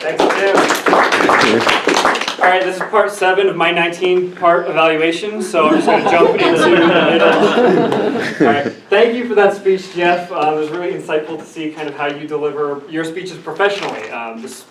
Thanks, Tim. All right, this is part 7 of my 19-part evaluation, so I'm just going to jump into the middle. All right, thank you for that speech, Jeff. It was really insightful to see kind of how you deliver your speeches professionally.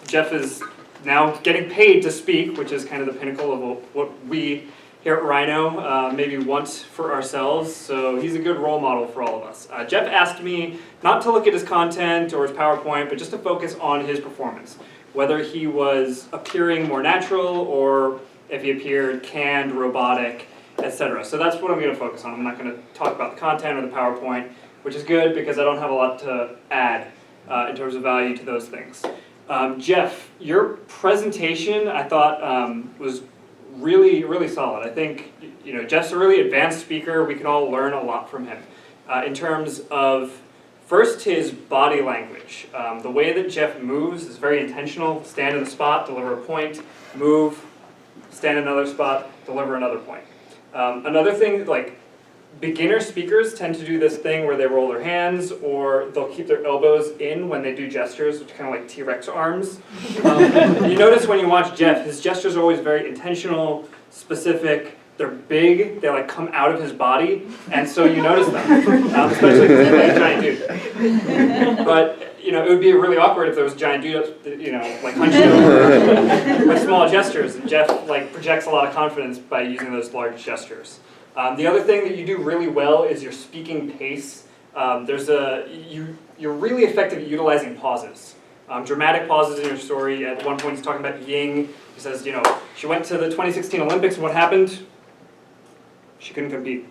Jeff is now getting paid to speak, which is kind of the pinnacle of what we here at Rhino maybe want for ourselves, so he's a good role model for all of us. Jeff asked me not to look at his content or his PowerPoint, but just to focus on his performance. Whether he was appearing more natural or if he appeared canned, robotic, etc. So that's what I'm going to focus on. I'm not going to talk about the content or the PowerPoint, which is good because I don't have a lot to add in terms of value to those things. Jeff, your presentation I thought was really, really solid. I think Jeff's a really advanced speaker. We can all learn a lot from him in terms of first, his body language. The way that Jeff moves is very intentional. Stand in a spot, deliver a point, move, stand in another spot, deliver another point. Another thing, like beginner speakers tend to do this thing where they roll their hands or they'll keep their elbows in when they do gestures, which are kind of like T-Rex arms. You notice when you watch Jeff, his gestures are always very intentional, specific. They're big, they like come out of his body, and so you notice them, especially if he's a giant dude. But it would be really awkward if there was a giant dude, like hunched over with small gestures. And Jeff projects a lot of confidence by using those large gestures. The other thing that you do really well is your speaking pace. You're really effective at utilizing pauses. Dramatic pauses in your story. At one point he's talking about Ying. He says, she went to the 2016 Olympics and what happened? She couldn't compete.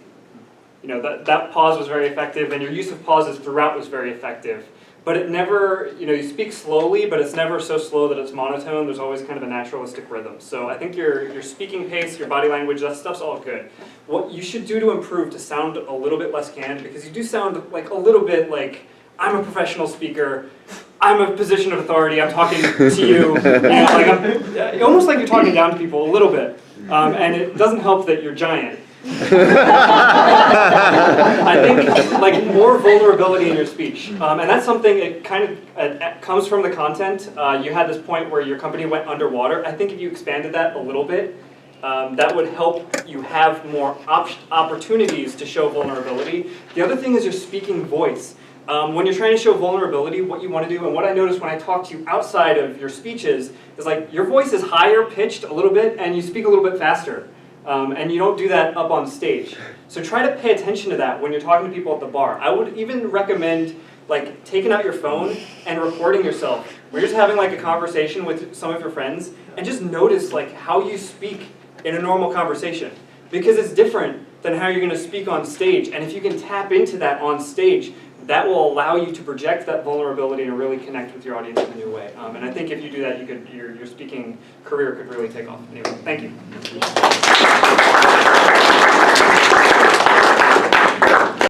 That pause was very effective, and your use of pauses throughout was very effective. But it never, you speak slowly, but it's never so slow that it's monotone. There's always kind of a naturalistic rhythm. So I think your speaking pace, your body language, that stuff's all good. What you should do to improve to sound a little bit less canned, because you do sound like a little bit like, I'm a professional speaker, I'm a position of authority, I'm talking to you, almost like you're talking down to people a little bit. And it doesn't help that you're giant. I think more vulnerability in your speech, and that's something it kind of comes from the content. You had this point where your company went underwater. I think if you expanded that a little bit, that would help you have more opportunities to show vulnerability. The other thing is your speaking voice. When you're trying to show vulnerability, what you want to do, and what I notice when I talk to you outside of your speeches, is your voice is higher pitched a little bit, and you speak a little bit faster. And you don't do that up on stage. So try to pay attention to that when you're talking to people at the bar. I would even recommend taking out your phone and recording yourself. We're just having a conversation with some of your friends, and just notice how you speak in a normal conversation. Because it's different than how you're going to speak on stage. And if you can tap into that on stage, that will allow you to project that vulnerability and really connect with your audience in a new way. And I think if you do that, your speaking career could really take off. Anyway, thank you.